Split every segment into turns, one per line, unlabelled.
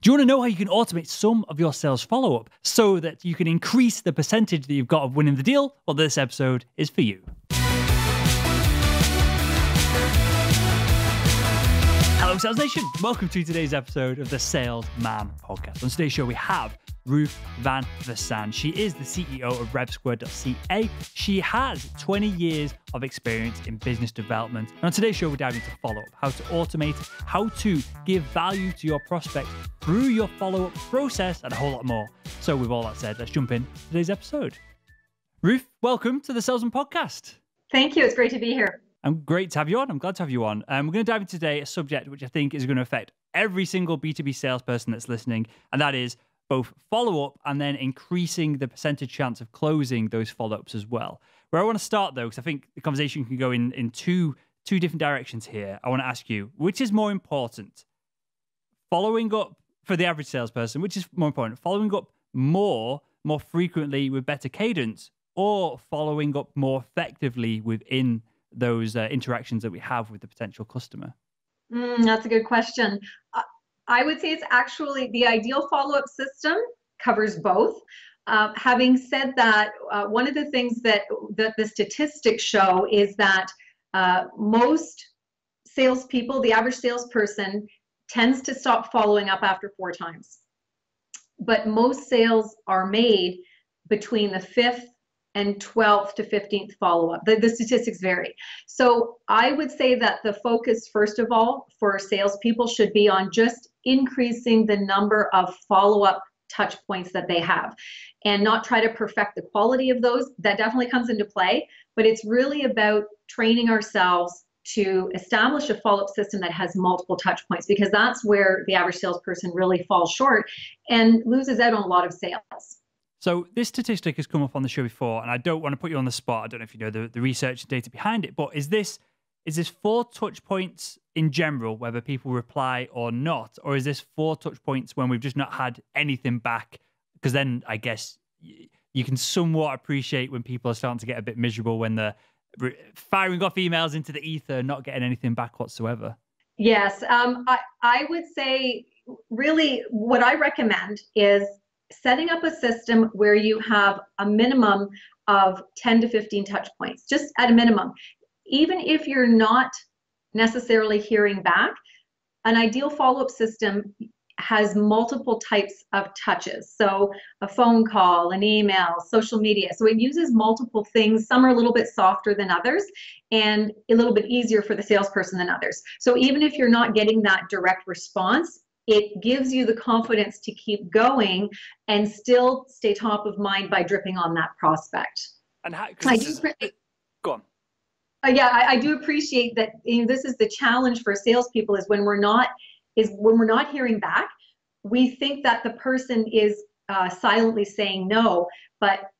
Do you want to know how you can automate some of your sales follow-up so that you can increase the percentage that you've got of winning the deal? Well, this episode is for you. Hello, Sales Nation. Welcome to today's episode of the Salesman Podcast. On today's show, we have Ruth van Vierzen. She is the CEO of RevSquare.ca. She has 20 years of experience in business development. And on today's show, we're diving into follow-up, how to automate, how to give value to your prospects through your follow-up process, and a whole lot more. So with all that said, let's jump in to today's episode. Ruth, welcome to the Salesman Podcast.
Thank you. It's great to be here.
I'm great to have you on. I'm glad to have you on. We're going to dive into today a subject which I think is going to affect every single B2B salesperson that's listening, and that is both follow-up and then increasing the percentage chance of closing those follow-ups as well. Where I want to start, though, because I think the conversation can go in two different directions here. I want to ask you, which is more important? Following up for the average salesperson, which is more important? Following up more frequently with better cadence, or following up more effectively within those interactions that we have with the potential customer?
That's a good question. I would say it's actually the ideal follow-up system covers both. Having said that, one of the things that the statistics show is that most salespeople, the average salesperson, tends to stop following up after 4 times. But most sales are made between the 5th and 12th to 15th follow-up. The statistics vary. So I would say that the focus, first of all, for salespeople should be on just increasing the number of follow-up touch points that they have and not try to perfect the quality of those. That definitely comes into play, but it's really about training ourselves to establish a follow-up system that has multiple touch points, because that's where the average salesperson really falls short and loses out on a lot of sales.
So this statistic has come up on the show before, and I don't want to put you on the spot. I don't know if you know the research and data behind it, but is this 4 touch points in general, whether people reply or not, or is this 4 touch points when we've just not had anything back? Because then I guess you can somewhat appreciate when people are starting to get a bit miserable when they're firing off emails into the ether, not getting anything back whatsoever.
Yes, I would say really what I recommend is setting up a system where you have a minimum of 10 to 15 touch points, just at a minimum. Even if you're not necessarily hearing back, an ideal follow-up system has multiple types of touches. So a phone call, an email, social media. So it uses multiple things. Some are a little bit softer than others and a little bit easier for the salesperson than others. So even if you're not getting that direct response, it gives you the confidence to keep going and still stay top of mind by dripping on that prospect.
And how, go on.
I do appreciate that. This is the challenge for salespeople: is when we're not hearing back, we think that the person is silently saying no, but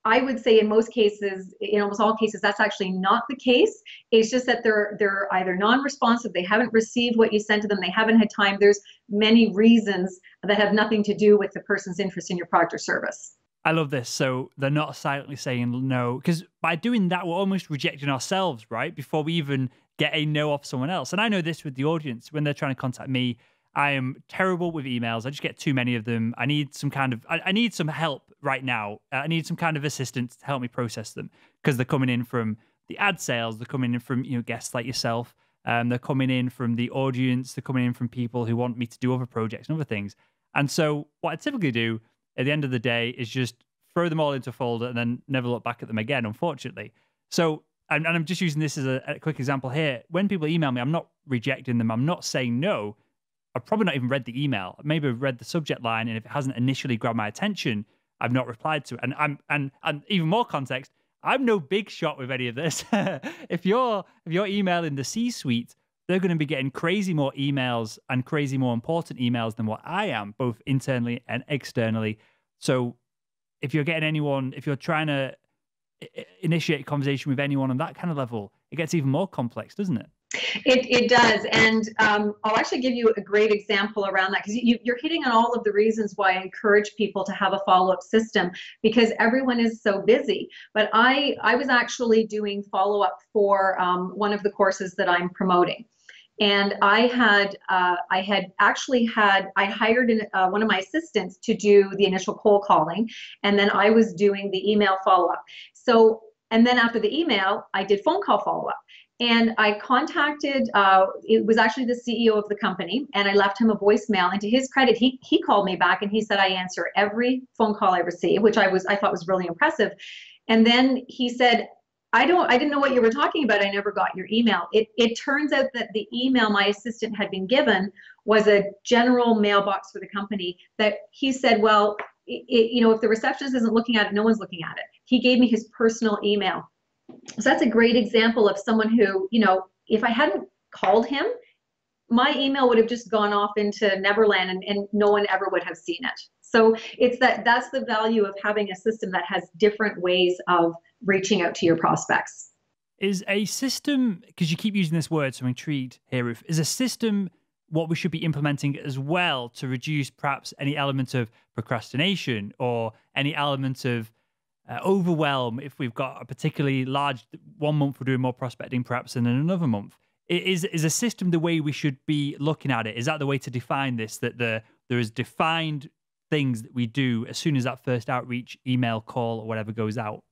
I would say in most cases, in almost all cases, that's actually not the case. It's just that they're either non-responsive, they haven't received what you sent to them, they haven't had time. There's many reasons that have nothing to do with the person's interest in your product or service.
I love this. So they're not silently saying no, because by doing that, we're almost rejecting ourselves, right? Before we even get a no off someone else. And I know this with the audience, when they're trying to contact me, I am terrible with emails. I just get too many of them. I need some I need some help right now. I need some kind of assistance to help me process them, because they're coming in from the ad sales. They're coming in from guests like yourself. They're coming in from the audience. They're coming in from people who want me to do other projects and other things. And so what I typically do at the end of the day is just throw them all into a folder and then never look back at them again, unfortunately. So, and I'm just using this as a quick example here. When people email me, I'm not rejecting them. I'm not saying no. I've probably not even read the email. Maybe I've read the subject line, and if it hasn't initially grabbed my attention, I've not replied to it. And even more context, I'm no big shot with any of this. If you're emailing the C-suite, they're going to be getting crazy more emails and crazy more important emails than what I am, both internally and externally. So if you're getting anyone, if you're trying to initiate a conversation with anyone on that kind of level, it gets even more complex, doesn't it?
It does. And I'll actually give you a great example around that, because you're hitting on all of the reasons why I encourage people to have a follow-up system, because everyone is so busy. But I was actually doing follow-up for one of the courses that I'm promoting. And I hired one of my assistants to do the initial cold calling, and then I was doing the email follow-up. So, and then after the email, I did phone call follow-up. And I contacted, it was actually the CEO of the company, and I left him a voicemail. And to his credit, he called me back and he said, I answer every phone call I receive, which I thought was really impressive. And then he said, I didn't know what you were talking about. I never got your email. It turns out that the email my assistant had been given was a general mailbox for the company that he said, well, if the receptionist isn't looking at it, no one's looking at it. He gave me his personal email. So that's a great example of someone who, if I hadn't called him, my email would have just gone off into Neverland and no one ever would have seen it. So that's the value of having a system that has different ways of reaching out to your prospects.
Is a system, because you keep using this word, so I'm intrigued here, Ruth, is a system what we should be implementing as well to reduce perhaps any element of procrastination or any element of overwhelm if we've got a particularly large, 1 month we're doing more prospecting perhaps than in another month? Is a system the way we should be looking at it? Is that the way to define this, that there is defined things that we do as soon as that first outreach, email, call, or whatever goes out?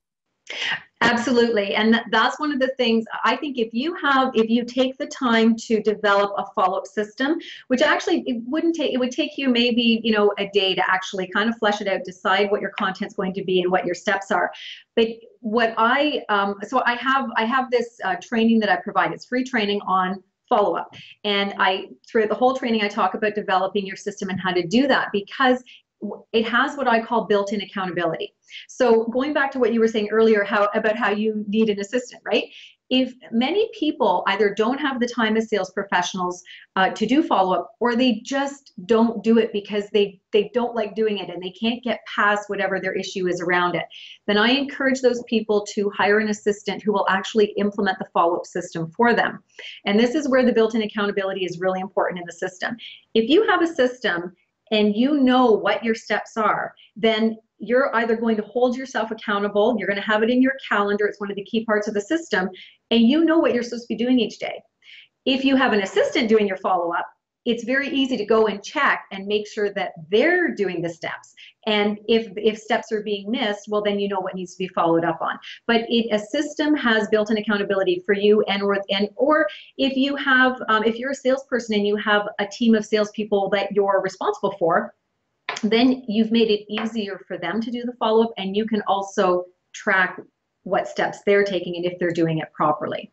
Absolutely. And that's one of the things I think if you take the time to develop a follow-up system, which actually it would take you maybe, a day to actually kind of flesh it out, decide what your content's going to be and what your steps are. But what I have this training that I provide. It's free training on follow-up. And throughout the whole training, I talk about developing your system and how to do that, because it has what I call built-in accountability. So going back to what you were saying earlier, about how you need an assistant, right? If many people either don't have the time as sales professionals to do follow-up, or they just don't do it because they don't like doing it and they can't get past whatever their issue is around it, then I encourage those people to hire an assistant who will actually implement the follow-up system for them. And this is where the built-in accountability is really important in the system. If you have a system and you know what your steps are, then you're either going to hold yourself accountable, you're going to have it in your calendar, it's one of the key parts of the system, and you know what you're supposed to be doing each day. If you have an assistant doing your follow-up, it's very easy to go and check and make sure that they're doing the steps. And if steps are being missed, well, then you know what needs to be followed up on. But a system has built-in accountability for you, or if you're a salesperson and you have a team of salespeople that you're responsible for, then you've made it easier for them to do the follow-up, and you can also track what steps they're taking and if they're doing it properly.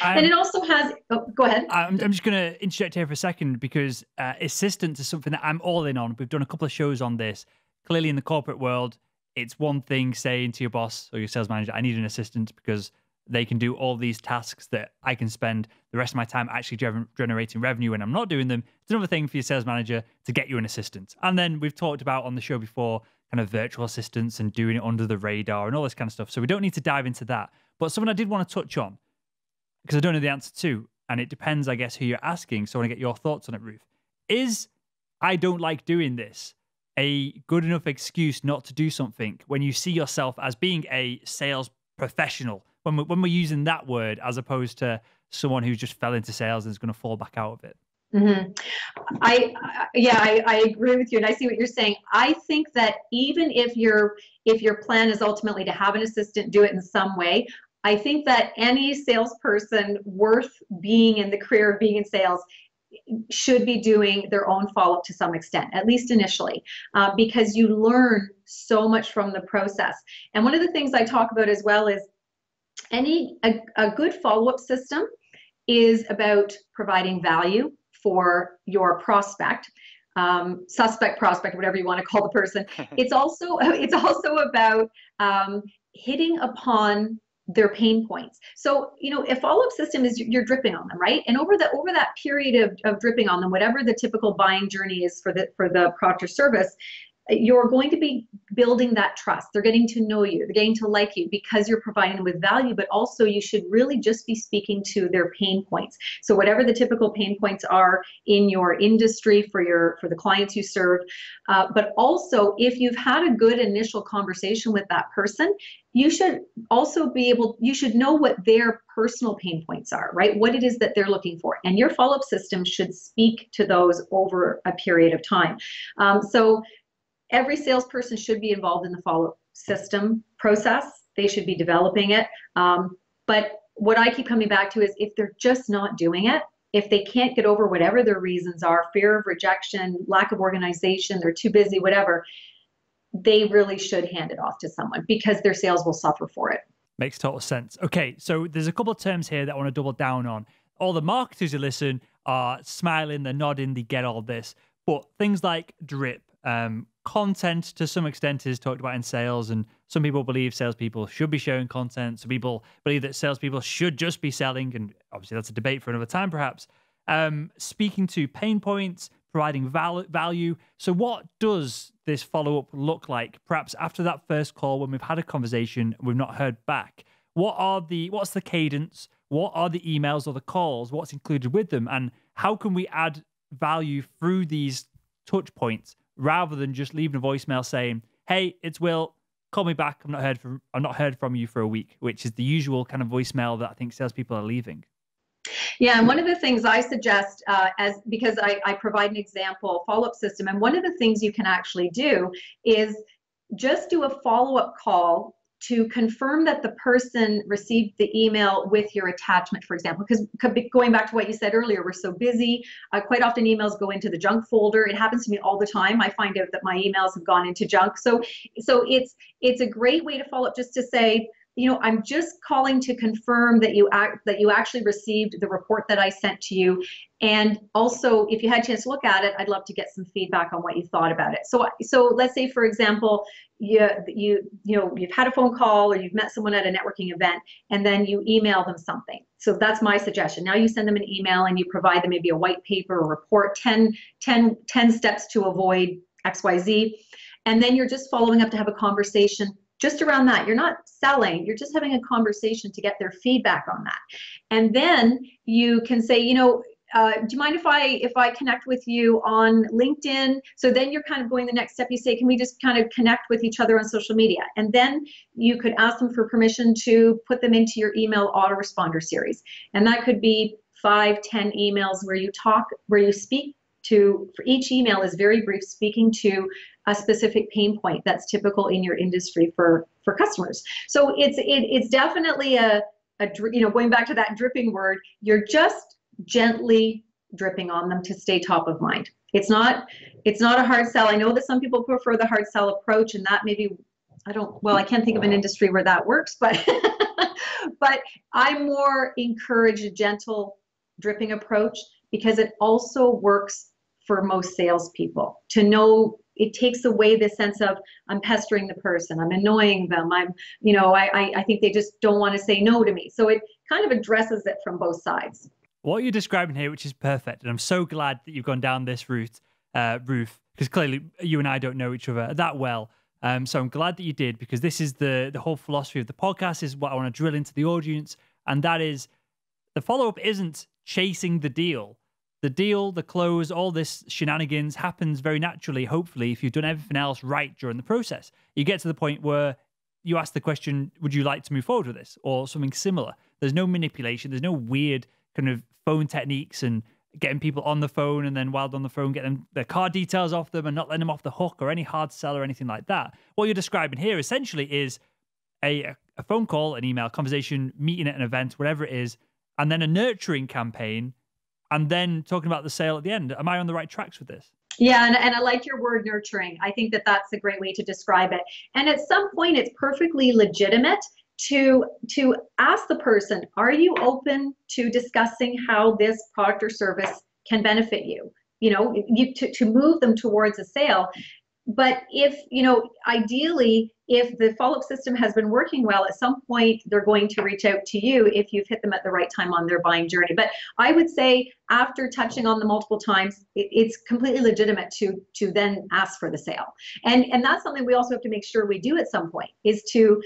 And it also has, go ahead.
I'm just going to interject here for a second, because assistance is something that I'm all in on. We've done a couple of shows on this. Clearly in the corporate world, it's one thing saying to your boss or your sales manager, I need an assistant because they can do all these tasks that I can spend the rest of my time actually generating revenue when I'm not doing them. It's another thing for your sales manager to get you an assistant. And then we've talked about on the show before kind of virtual assistants and doing it under the radar and all this kind of stuff. So we don't need to dive into that. But something I did want to touch on, because I don't know the answer to, and it depends, I guess, who you're asking. So I want to get your thoughts on it, Ruth. Is I don't like doing this a good enough excuse not to do something when you see yourself as being a sales professional? When we're using that word as opposed to someone who just fell into sales and is going to fall back out of it.
Mm-hmm. I agree with you, and I see what you're saying. I think that even if your plan is ultimately to have an assistant do it in some way, I think that any salesperson worth being in the career of being in sales should be doing their own follow-up to some extent, at least initially, because you learn so much from the process. And one of the things I talk about as well is a good follow-up system is about providing value for your prospect, suspect, prospect, whatever you want to call the person. It's also about hitting upon their pain points. So, a follow-up system is you're dripping on them, right? And over that period of dripping on them, whatever the typical buying journey is for the product or service, you're going to be building that trust. They're getting to know you. They're getting to like you because you're providing them with value, but also you should really just be speaking to their pain points. So whatever the typical pain points are in your industry for the clients you serve, but also if you've had a good initial conversation with that person, you should also you should know what their personal pain points are, right? What it is that they're looking for. And your follow-up system should speak to those over a period of time. So every salesperson should be involved in the follow-up system process. They should be developing it. But what I keep coming back to is if they're just not doing it, if they can't get over whatever their reasons are, fear of rejection, lack of organization, they're too busy, whatever, they really should hand it off to someone because their sales will suffer for it.
Makes total sense. Okay, so there's a couple of terms here that I want to double down on. All the marketers who listen are smiling, they're nodding, they get all this. But things like drip, content to some extent is talked about in sales, and some people believe salespeople should be sharing content. Some people believe that salespeople should just be selling, and obviously that's a debate for another time perhaps. Speaking to pain points, providing value. So what does this follow-up look like? Perhaps after that first call, when we've had a conversation, we've not heard back. What's the cadence? What are the emails or the calls? What's included with them? And how can we add value through these touch points rather than just leaving a voicemail saying, "Hey, it's Will. Call me back. I've not heard from you for a week," which is the usual kind of voicemail that I think salespeople are leaving.
Yeah, and one of the things I suggest, because I provide an example follow-up system, and one of the things you can actually do is just do a follow-up call to confirm that the person received the email with your attachment, for example, because going back to what you said earlier, we're so busy. Quite often emails go into the junk folder. It happens to me all the time. I find out that my emails have gone into junk. So it's a great way to follow up just to say, I'm just calling to confirm that you actually received the report that I sent to you. And also, if you had a chance to look at it, I'd love to get some feedback on what you thought about it. So let's say, for example, you've had a phone call or you've met someone at a networking event, and then you email them something. So that's my suggestion. Now you send them an email and you provide them maybe a white paper or report, 10 steps to avoid XYZ. And then you're just following up to have a conversation just around that. You're not selling, you're just having a conversation to get their feedback on that. And then you can say, do you mind if I connect with you on LinkedIn? So then you're kind of going the next step. You say, can we just kind of connect with each other on social media? And then you could ask them for permission to put them into your email autoresponder series. And that could be 5-10 emails where you speak to, for each email is very brief, speaking to a specific pain point that's typical in your industry for customers. So it's definitely going back to that dripping word, you're just gently dripping on them to stay top of mind. It's not a hard sell. I know that some people prefer the hard sell approach, and that maybe I can't think of an industry where that works, but but I more encourage a gentle dripping approach because it also works for most salespeople to know. It takes away the sense of I'm pestering the person, I'm annoying them, I think they just don't want to say no to me. So it kind of addresses it from both sides.
What you're describing here, which is perfect, and I'm so glad that you've gone down this route, Ruth, because clearly you and I don't know each other that well. So I'm glad that you did, because this is the whole philosophy of the podcast, is what I want to drill into the audience, and that is the follow-up isn't chasing the deal. The deal, the close, all this shenanigans happens very naturally, hopefully, if you've done everything else right during the process. You get to the point where you ask the question, would you like to move forward with this? Or something similar. There's no manipulation. There's no weird kind of phone techniques and getting people on the phone and then while on the phone, getting their card details off them and not letting them off the hook or any hard sell or anything like that. What you're describing here essentially is a phone call, an email, conversation, meeting at an event, whatever it is, and then a nurturing campaign, and then talking about the sale at the end. Am I on the right tracks with this?
Yeah, and I like your word nurturing. I think that that's a great way to describe it. And at some point, it's perfectly legitimate to ask the person, are you open to discussing how this product or service can benefit you? To move them towards a sale. But if, ideally, if the follow-up system has been working well, at some point they're going to reach out to you if you've hit them at the right time on their buying journey. But I would say after touching on them multiple times, it's completely legitimate to then ask for the sale. And that's something we also have to make sure we do at some point, is to,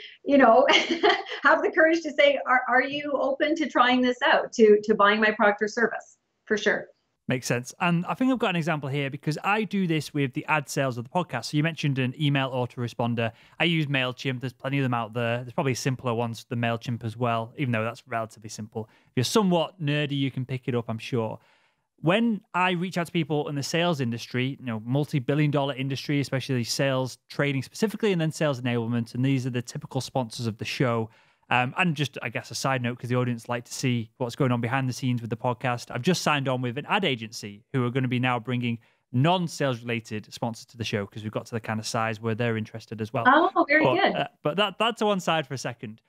have the courage to say, are you open to trying this out, to buying my product or service? For sure.
Makes sense. And I think I've got an example here because I do this with the ad sales of the podcast. So you mentioned an email autoresponder. I use MailChimp. There's plenty of them out there. There's probably simpler ones than MailChimp as well, even though that's relatively simple. If you're somewhat nerdy, you can pick it up, I'm sure. When I reach out to people in the sales industry, multi-billion-dollar industry, especially sales training specifically, and then sales enablement, and these are the typical sponsors of the show. And just, I guess, a side note, because the audience like to see what's going on behind the scenes with the podcast. I've just signed on with an ad agency who are going to be now bringing non-sales related sponsors to the show because we've got to the kind of size where they're interested as well.
Oh, very good.
But that's to one side for a second.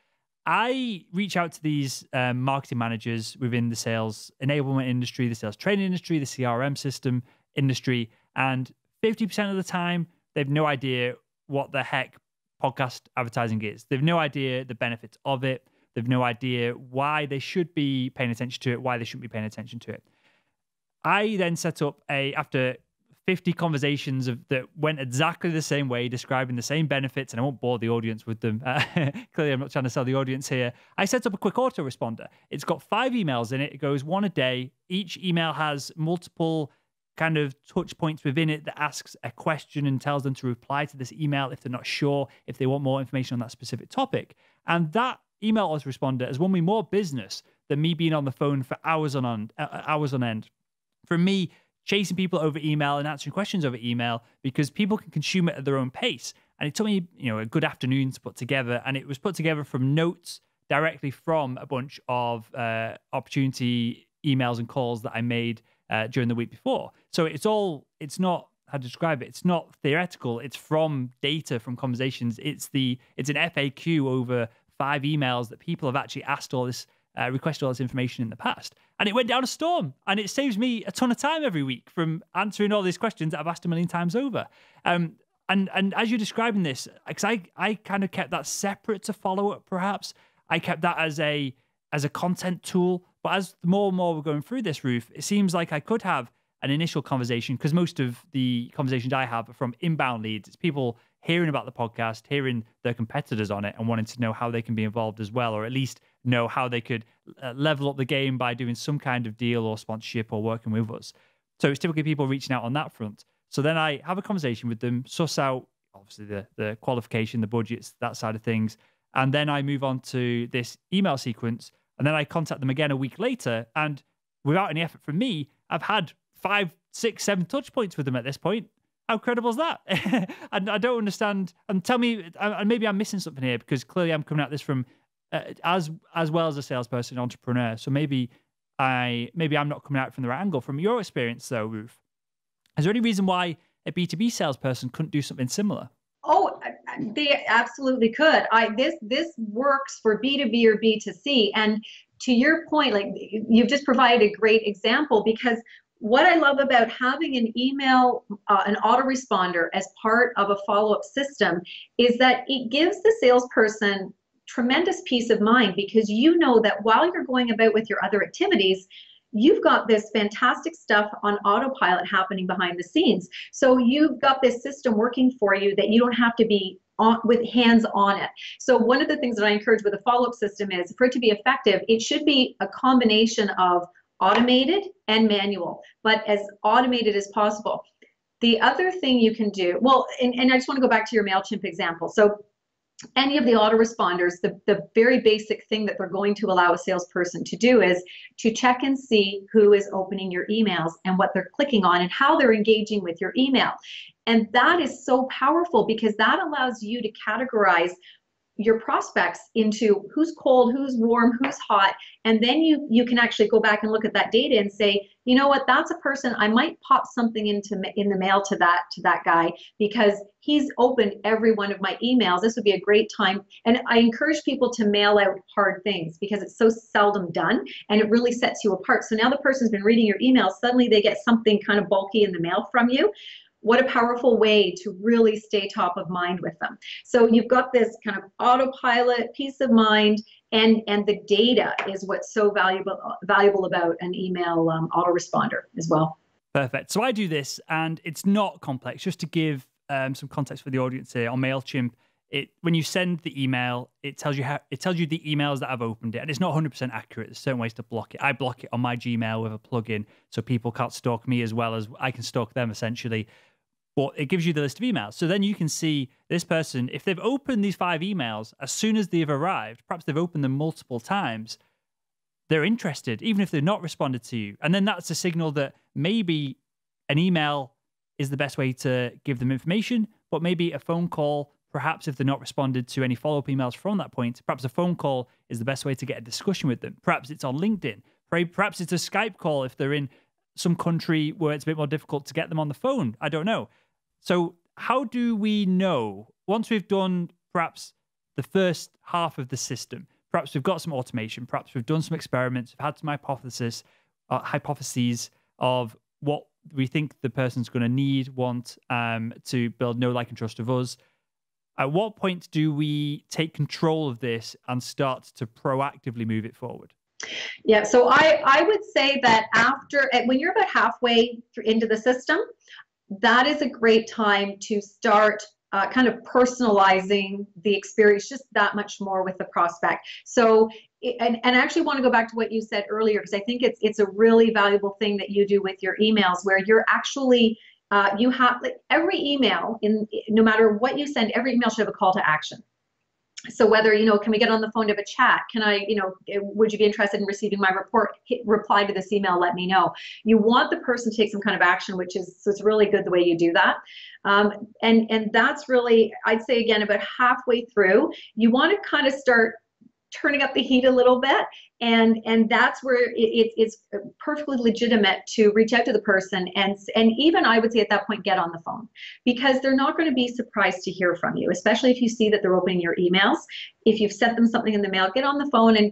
I reach out to these marketing managers within the sales enablement industry, the sales training industry, the CRM system industry, and 50% of the time, they have no idea what the heck podcast advertising is. They've no idea the benefits of it. They've no idea why they should be paying attention to it, why they shouldn't be paying attention to it. I then set up after 50 conversations that went exactly the same way, describing the same benefits, and I won't bore the audience with them. Clearly, I'm not trying to sell the audience here. I set up a quick autoresponder. It's got 5 emails in it. It goes one a day. Each email has multiple kind of touch points within it that asks a question and tells them to reply to this email if they're not sure, if they want more information on that specific topic. And that email autoresponder has won me more business than me being on the phone for hours on end. For me, chasing people over email and answering questions over email, because people can consume it at their own pace. And it took me, a good afternoon to put together, and it was put together from notes directly from a bunch of opportunity emails and calls that I made during the week before. So it's not how to describe it. It's not theoretical. It's from data, from conversations. It's an FAQ over 5 emails that people have actually requested all this information in the past. And it went down a storm, and it saves me a ton of time every week from answering all these questions that I've asked a million times over. And as you're describing this, because I kind of kept that separate to follow up, perhaps. I kept that as a content tool. But as more and more we're going through this, Ruth, it seems like I could have an initial conversation, because most of the conversations I have are from inbound leads. It's people hearing about the podcast, hearing their competitors on it, and wanting to know how they can be involved as well, or at least know how they could level up the game by doing some kind of deal or sponsorship or working with us. So it's typically people reaching out on that front. So then I have a conversation with them, suss out, obviously, the qualification, the budgets, that side of things. And then I move on to this email sequence. And then I contact them again a week later. And without any effort from me, I've had 5, 6, 7 touch points with them at this point. How credible is that? And I don't understand. And tell me, and maybe I'm missing something here, because clearly I'm coming at this from as well as a salesperson, entrepreneur. So maybe I'm not coming at it from the right angle. From your experience, though, Ruth, is there any reason why a B2B salesperson couldn't do something similar?
Oh, they absolutely could. This works for B2B or B2C. And to your point, like, you've just provided a great example, because what I love about having an email, an autoresponder as part of a follow-up system, is that it gives the salesperson tremendous peace of mind, because you know that while you're going about with your other activities, you've got this fantastic stuff on autopilot happening behind the scenes. So you've got this system working for you that you don't have to be with hands on it. So one of the things that I encourage with a follow-up system is, for it to be effective, it should be a combination of automated and manual, but as automated as possible. The other thing you can do, well, and I just want to go back to your MailChimp example. So any of the autoresponders, the very basic thing that they're going to allow a salesperson to do is to check and see who is opening your emails and what they're clicking on and how they're engaging with your email. And that is so powerful, because that allows you to categorize your prospects into who's cold, who's warm, who's hot. And then you can actually go back and look at that data and say, you know what, that's a person, I might pop something in the mail to that guy, because he's opened every one of my emails. This would be a great time. And I encourage people to mail out hard things, because it's so seldom done, and it really sets you apart. So now the person's been reading your emails, suddenly they get something kind of bulky in the mail from you. what a powerful way to really stay top of mind with them. So you've got this kind of autopilot, peace of mind, and the data is what's so valuable about an email autoresponder as well.
Perfect. So I do this, and it's not complex. Just to give some context for the audience here, on MailChimp, when you send the email, it tells you the emails that have opened it, and it's not 100% accurate. There's certain ways to block it. I block it on my Gmail with a plugin, so people can't stalk me as well as I can stalk them, essentially. But it gives you the list of emails, so then you can see this person, if they've opened these 5 emails as soon as they've arrived, perhaps they've opened them multiple times, they're interested, even if they've not responded to you, and then that's a signal that maybe an email is the best way to give them information, but maybe a phone call. Perhaps if they're not responded to any follow-up emails from that point, perhaps a phone call is the best way to get a discussion with them. Perhaps it's on LinkedIn. Perhaps it's a Skype call if they're in some country where it's a bit more difficult to get them on the phone. I don't know. So how do we know, once we've done perhaps the first half of the system, perhaps we've got some automation, perhaps we've done some experiments, we've had some hypotheses of what we think the person's going to want to build know, like, and trust of us. At what point do we take control of this and start to proactively move it forward?
Yeah, so I would say that when you're about halfway into the system, that is a great time to start kind of personalizing the experience just that much more with the prospect. So, and I actually want to go back to what you said earlier, because I think it's a really valuable thing that you do with your emails, where you're actually you have, like, every email, no matter what you send, every email should have a call to action. So whether, can we get on the phone to have a chat? Can I, would you be interested in receiving my report? Reply to this email, let me know. You want the person to take some kind of action, so it's really good the way you do that. And that's really, I'd say, again, about halfway through, you want to kind of start turning up the heat a little bit, and that's where it's perfectly legitimate to reach out to the person, and even, I would say, at that point, get on the phone, because they're not going to be surprised to hear from you, especially if you see that they're opening your emails. If you've sent them something in the mail, get on the phone and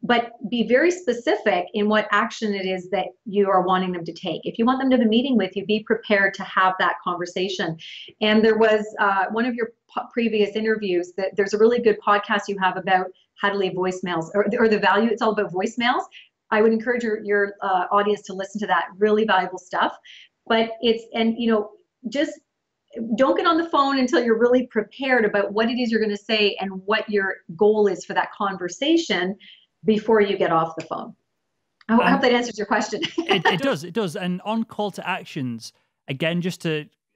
but be very specific in what action it is that you are wanting them to take. If you want them to have a meeting with you, be prepared to have that conversation. And there was one of your previous interviews, that there's a really good podcast you have about how to leave voicemails, or the value. It's all about voicemails. I would encourage your audience to listen to that. Really valuable stuff. But just don't get on the phone until you're really prepared about what it is you're going to say and what your goal is for that conversation before you get off the phone. I hope that answers your question.
It does. And on call to actions, again,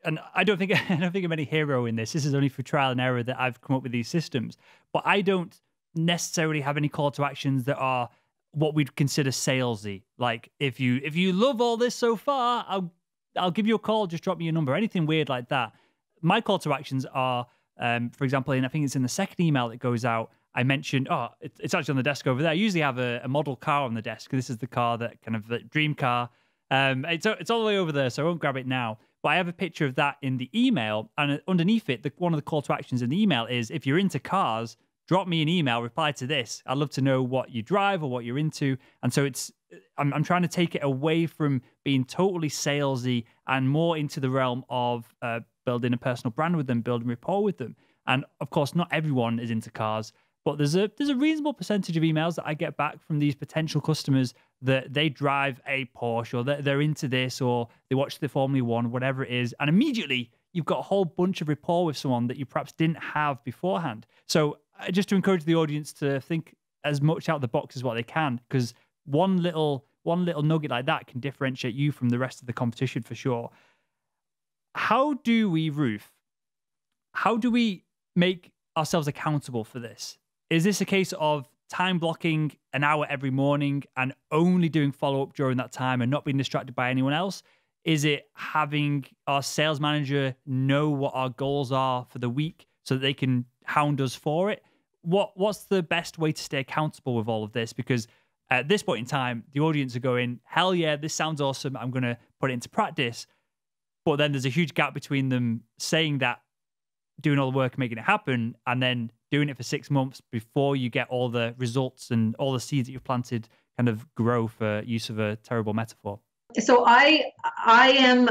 and I don't think I'm any hero in this. This is only for trial and error that I've come up with these systems. But I don't necessarily have any call to actions that are what we'd consider salesy. Like, if you love all this so far, I'll give you a call, just drop me your number, anything weird like that. My call to actions are, for example, I think it's in the second email that goes out, I mentioned, it's actually on the desk over there. I usually have a model car on the desk. This is the car, that kind of the dream car. It's all the way over there, so I won't grab it now. But I have a picture of that in the email, and underneath it, one of the call to actions in the email is, if you're into cars, drop me an email, reply to this. I'd love to know what you drive or what you're into. And so I'm trying to take it away from being totally salesy and more into the realm of building a personal brand with them, building rapport with them. And of course, not everyone is into cars, but there's a reasonable percentage of emails that I get back from these potential customers that they drive a Porsche, or they're into this, or they watch the Formula One, whatever it is. And immediately you've got a whole bunch of rapport with someone that you perhaps didn't have beforehand. So just to encourage the audience to think as much out of the box as what they can, because one little nugget like that can differentiate you from the rest of the competition for sure. How do we make ourselves accountable for this? Is this a case of time blocking an hour every morning and only doing follow-up during that time and not being distracted by anyone else? Is it having our sales manager know what our goals are for the week so that they can hound us for it? What's the best way to stay accountable with all of this? Because at this point in time, the audience are going, hell yeah, this sounds awesome, I'm going to put it into practice. But then there's a huge gap between them saying that, doing all the work, making it happen, and then doing it for 6 months before you get all the results and all the seeds that you've planted kind of grow, for use of a terrible metaphor.
So I am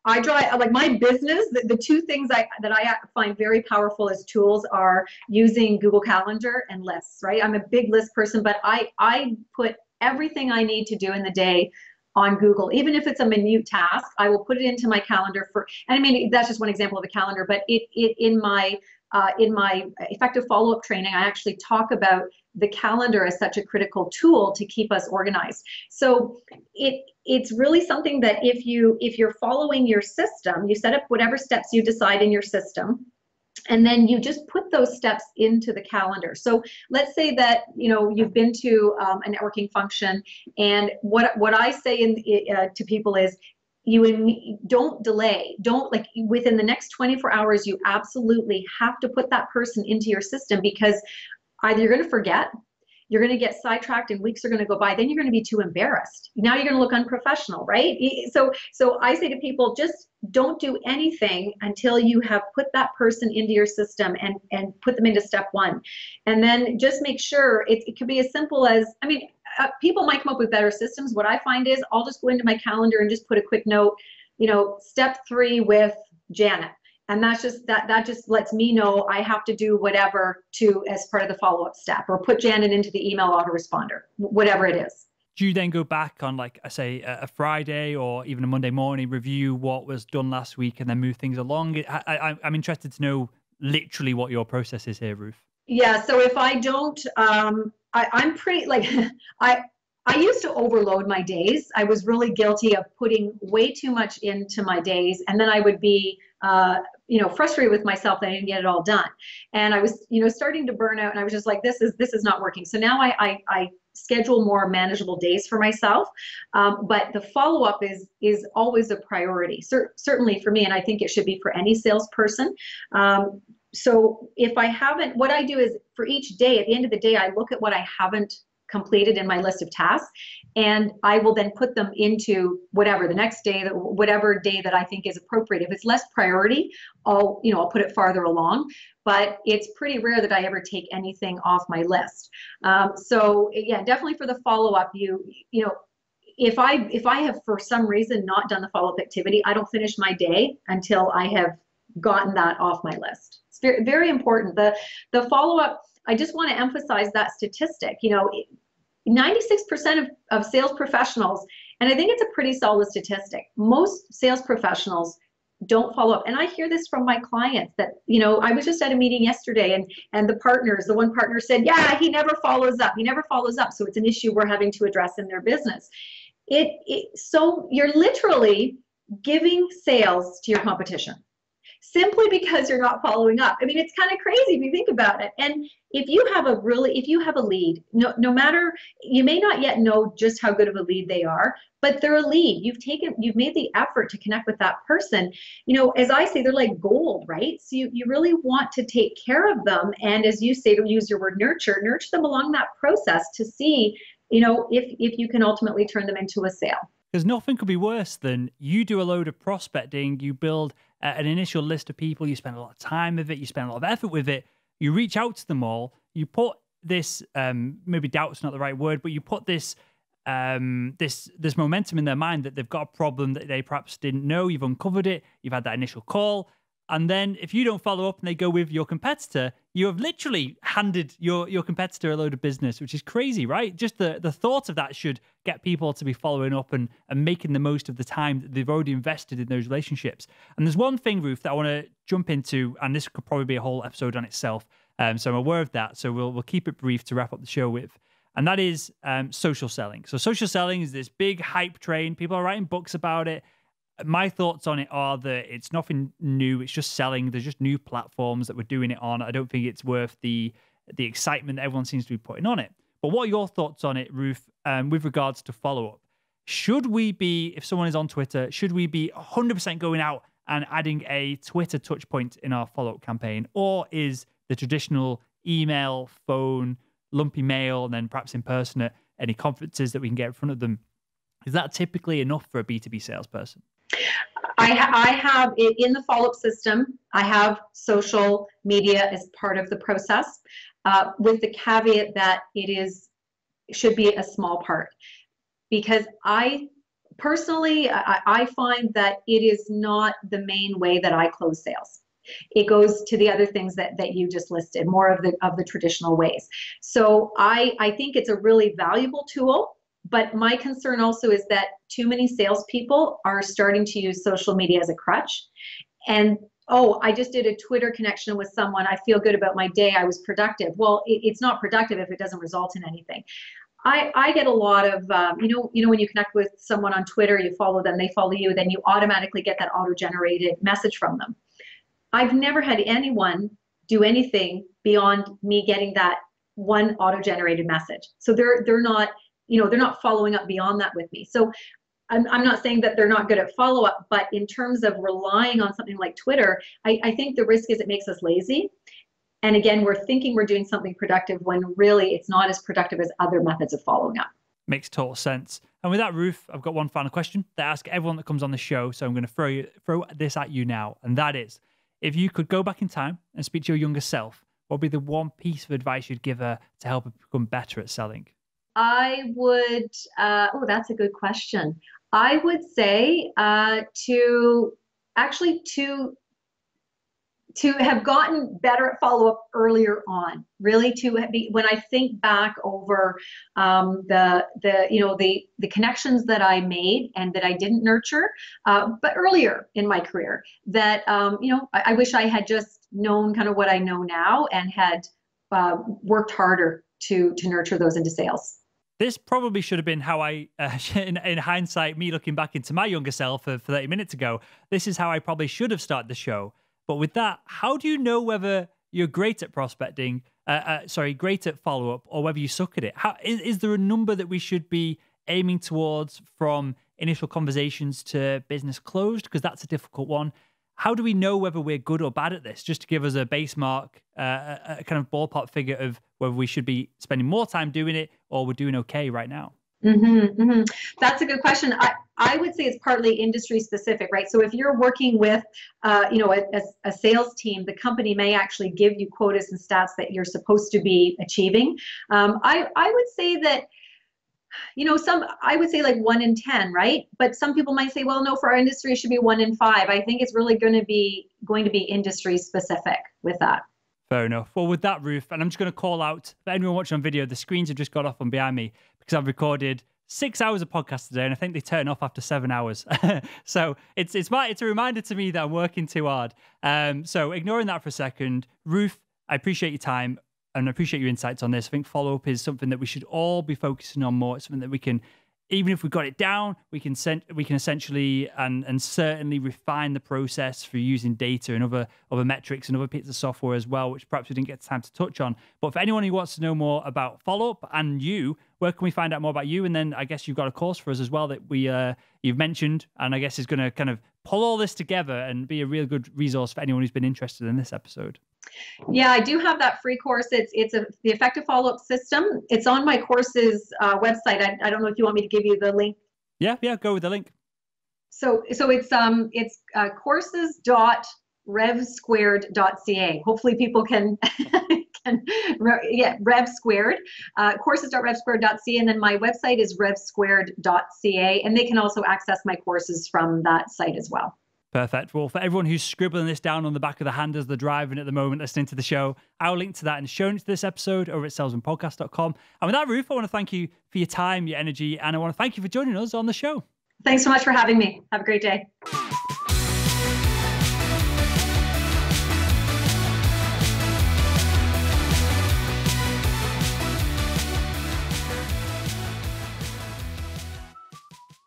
I draw like my business. The two things that I find very powerful as tools are using Google Calendar and lists. Right, I'm a big list person, but I put everything I need to do in the day on Google, even if it's a minute task. I will put it into my calendar for. And I mean, that's just one example of a calendar, but it in my effective follow-up training, I actually talk about the calendar as such a critical tool to keep us organized. So it's really something that if you're following your system, you set up whatever steps you decide in your system, and then you just put those steps into the calendar. So let's say that you've been to a networking function, and what I say to people is, you don't delay. Don't, like, within the next 24 hours, you absolutely have to put that person into your system, because either you're going to forget, you're going to get sidetracked and weeks are going to go by, then you're going to be too embarrassed. Now you're going to look unprofessional, right? So I say to people, just don't do anything until you have put that person into your system and put them into step one. And then just make sure it could be as simple as, I mean, people might come up with better systems. What I find is I'll just go into my calendar and just put a quick note, step 3 with Janet. And that just lets me know I have to do whatever as part of the follow-up step, or put Janet into the email autoresponder, whatever it is.
Do you then go back on, like, I say, a Friday or even a Monday morning, review what was done last week and then move things along? I'm interested to know literally what your process is here, Ruth.
Yeah, so if I don't, I'm pretty, like, I used to overload my days. I was really guilty of putting way too much into my days, and then I would be frustrated with myself that I didn't get it all done. And I was, starting to burn out, and I was just like, this is not working. So now I schedule more manageable days for myself. But the follow-up is always a priority, certainly for me, and I think it should be for any salesperson. So if I haven't, what I do is, for each day, at the end of the day, I look at what I haven't completed in my list of tasks, and I will then put them into whatever the next day, whatever day that I think is appropriate. If it's less priority, I'll put it farther along, but it's pretty rare that I ever take anything off my list. So yeah, definitely for the follow-up, if I have for some reason not done the follow-up activity, I don't finish my day until I have gotten that off my list. It's very, very important. The follow-up, I just want to emphasize that statistic. 96% of sales professionals, and I think it's a pretty solid statistic, most sales professionals don't follow up. And I hear this from my clients that, I was just at a meeting yesterday, and the one partner said, yeah, he never follows up. So it's an issue we're having to address in their business. So you're literally giving sales to your competition, simply because you're not following up. I mean, it's kind of crazy if you think about it. And if you have a lead, no matter, you may not yet know just how good of a lead they are, but they're a lead. You've made the effort to connect with that person. As I say, they're like gold, right? So you really want to take care of them. And as you say, to use your word, nurture them along that process to see, if you can ultimately turn them into a sale.
Because nothing could be worse than you do a load of prospecting, you build an initial list of people, you spend a lot of time with it, you spend a lot of effort with it, you reach out to them all, you put this, maybe doubt's not the right word, but you put this this momentum in their mind that they've got a problem that they perhaps didn't know, you've uncovered it, you've had that initial call, and then if you don't follow up and they go with your competitor, you have literally handed your competitor a load of business, which is crazy, right? Just the thought of that should get people to be following up and making the most of the time that they've already invested in those relationships. And there's one thing, Ruth, that I want to jump into, and this could probably be a whole episode on itself, so I'm aware of that. So we'll keep it brief to wrap up the show with. And that is social selling. So social selling is this big hype train. People are writing books about it. My thoughts on it are that it's nothing new. It's just selling. There's just new platforms that we're doing it on. I don't think it's worth the excitement that everyone seems to be putting on it. But what are your thoughts on it, Ruth, with regards to follow-up? Should we be, if someone is on Twitter, should we be 100% going out and adding a Twitter touch point in our follow-up campaign? Or is the traditional email, phone, lumpy mail, and then perhaps in person at any conferences that we can get in front of them, is that typically enough for a B2B salesperson?
I have it in the follow-up system. I have social media as part of the process, with the caveat that it should be a small part, because I Personally, I find that it is not the main way that I close sales. It goes to the other things that you just listed, more of the traditional ways. So I think it's a really valuable tool, but my concern also is that too many salespeople are starting to use social media as a crutch. And oh, I just did a Twitter connection with someone. I feel good about my day. I was productive. Well, it's not productive if it doesn't result in anything. I get a lot of, when you connect with someone on Twitter, you follow them, they follow you, then you automatically get that auto-generated message from them. I've never had anyone do anything beyond me getting that one auto-generated message. So they're not following up beyond that with me. So I'm not saying that they're not good at follow-up, but in terms of relying on something like Twitter, I think the risk is it makes us lazy. And again, we're thinking we're doing something productive when really it's not as productive as other methods of following up.
Makes total sense. And with that, Ruth, I've got one final question that I ask everyone that comes on the show. So I'm going to throw this at you now. And that is, if you could go back in time and speak to your younger self, what would be the one piece of advice you'd give her to help her become better at selling?
I would, that's a good question. I would say to have gotten better at follow-up earlier on, really when I think back over the connections that I made and that I didn't nurture, but earlier in my career, that I wish I had just known kind of what I know now and had worked harder to nurture those into sales.
This probably should have been how I, in hindsight, me looking back into my younger self for 30 minutes ago, this is how I probably should have started the show. But with that, how do you know whether you're great at prospecting, great at follow-up, or whether you suck at it? Is there a number that we should be aiming towards from initial conversations to business closed? Because that's a difficult one. How do we know whether we're good or bad at this? Just to give us a base mark, a kind of ballpark figure of whether we should be spending more time doing it or we're doing okay right now.
Mm-hmm, mm-hmm. That's a good question. I would say it's partly industry specific, right? So if you're working with, a sales team, the company may actually give you quotas and stats that you're supposed to be achieving. I would say that, I would say like 1 in 10, right? But some people might say, well, no, for our industry, it should be 1 in 5. I think it's really going to be industry specific with that.
Fair enough. Well, with that, Ruth, and I'm just going to call out for anyone watching on video, the screens have just got off on behind me because I've recorded 6 hours of podcast today, and I think they turn off after 7 hours. So it's a reminder to me that I'm working too hard. So ignoring that for a second, Ruth, I appreciate your time and I appreciate your insights on this. I think follow-up is something that we should all be focusing on more. It's something that we can, even if we've got it down, we can essentially and certainly refine the process for using data and other metrics and other pieces of software as well, which perhaps we didn't get time to touch on. But for anyone who wants to know more about follow-up and you, where can we find out more about you? And then I guess you've got a course for us as well that you've mentioned, and I guess is going to kind of pull all this together and be a real good resource for anyone who's been interested in this episode.
Yeah, I do have that free course. It's the effective follow-up system. It's on my course's website. I don't know if you want me to give you the link.
Yeah, go with the link.
So it's courses.revsquared.ca. Hopefully people can Rev Squared, courses.revsquared.ca, and then my website is revsquared.ca, and they can also access my courses from that site as well.
Perfect. Well, for everyone who's scribbling this down on the back of the hand as they're driving at the moment listening to the show, I'll link to that in the show notes to this episode over at salesmanpodcast.com. And with that, Ruth, I want to thank you for your time, your energy, and I want to thank you for joining us on the show.
Thanks so much for having me. Have a great day.